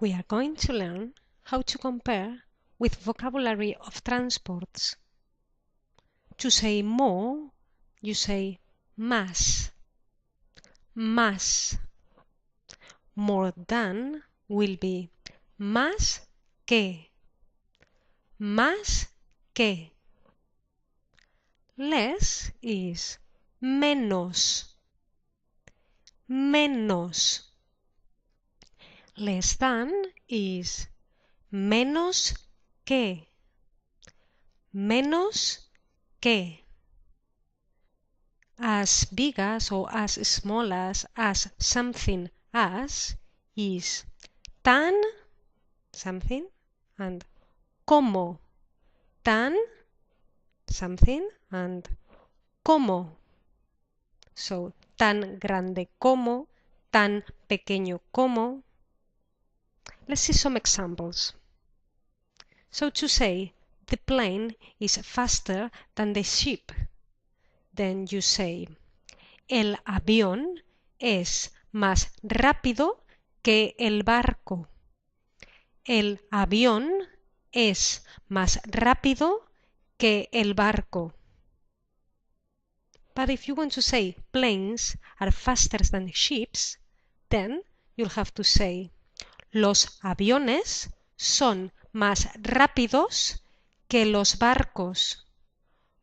We are going to learn how to compare with vocabulary of transports. To say more, you say más. Más. More than will be más que. Más que. Less is menos. Menos. Less than is menos que. Menos que. As big as or as small as something as is tan something and como. Tan something and como. So, tan grande como, tan pequeño como. Let's see some examples. So to say, the plane is faster than the ship. Then you say, el avión es más rápido que el barco. El avión es más rápido que el barco. But if you want to say planes are faster than ships, then you'll have to say, los aviones son más rápidos que los barcos.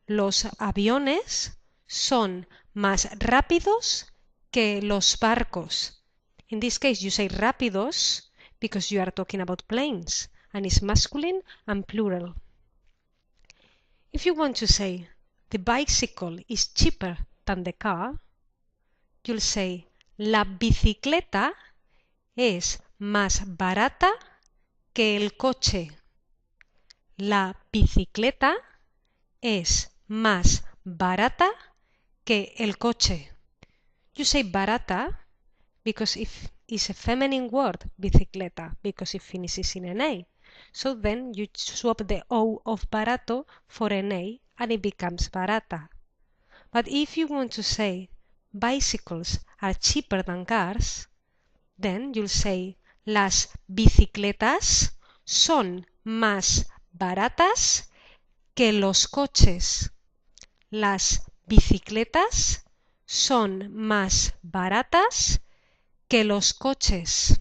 Los aviones son más rápidos que los barcos. In this case, you say rápidos because you are talking about planes, and it's masculine and plural. If you want to say the bicycle is cheaper than the car, you'll say la bicicleta es más barata que el coche. La bicicleta es más barata que el coche. You say barata because it's a feminine word, bicicleta, because it finishes in an A. So then you swap the O of barato for an A and it becomes barata. But if you want to say bicycles are cheaper than cars, then you'll say las bicicletas son más baratas que los coches. Las bicicletas son más baratas que los coches.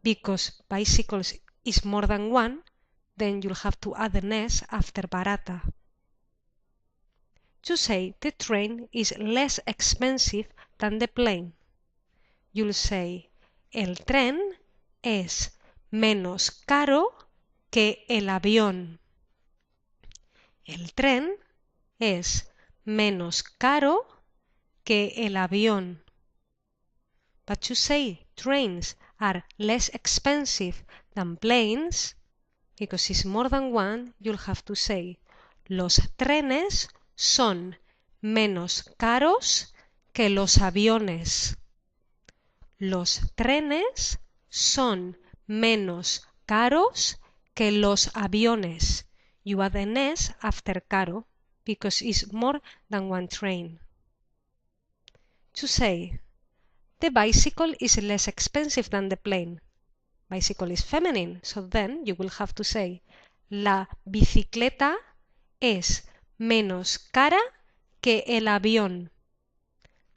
Because bicycles is more than one, then you'll have to add an S after barata. To say the train is less expensive than the plane, you'll say el tren es menos caro que el avión. El tren es menos caro que el avión. But to say trains are less expensive than planes, because it's more than one, you'll have to say los trenes son menos caros que los aviones. Los trenes son menos caros que los aviones. You add an S after caro because it's more than one train. To say, the bicycle is less expensive than the plane. Bicycle is feminine, so then you will have to say, la bicicleta es menos cara que el avión.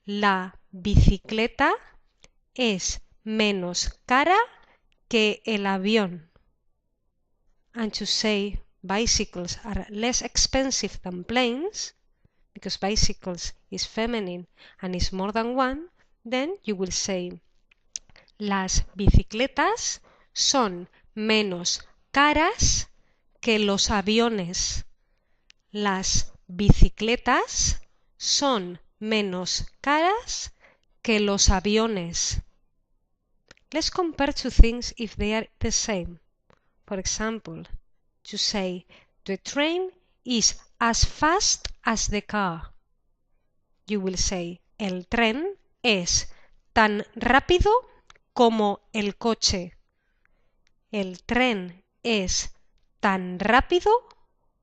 La bicicleta es menos cara que el avión. And to say bicycles are less expensive than planes, because bicycles is feminine and is more than one, then you will say las bicicletas son menos caras que los aviones. Las bicicletas son menos caras que los aviones. Let's compare two things if they are the same. For example, to say the train is as fast as the car, you will say el tren es tan rápido como el coche. El tren es tan rápido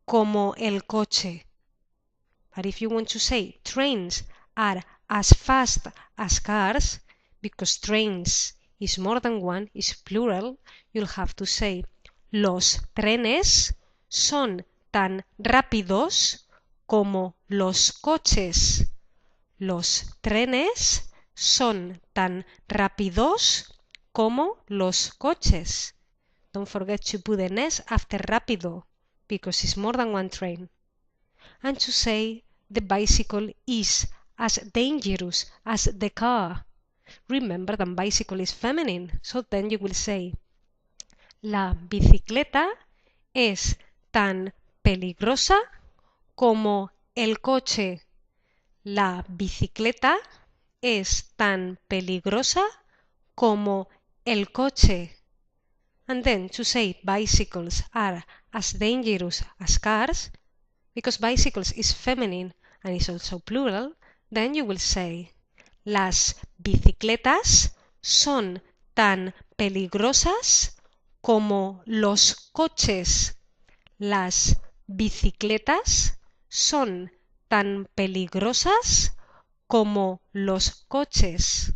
como el coche. But if you want to say trains are as fast as cars, because trains is more than one, is plural, you'll have to say los trenes son tan rápidos como los coches. Los trenes son tan rápidos como los coches. Don't forget to put an S after rápido because it's more than one train. And to say the bicycle is as dangerous as the car. Remember that bicycle is feminine, so then you will say la bicicleta es tan peligrosa como el coche. La bicicleta es tan peligrosa como el coche. And then to say bicycles are as dangerous as cars, because bicycles is feminine and is also plural, then you will say las bicicletas son tan peligrosas como los coches. Las bicicletas son tan peligrosas como los coches.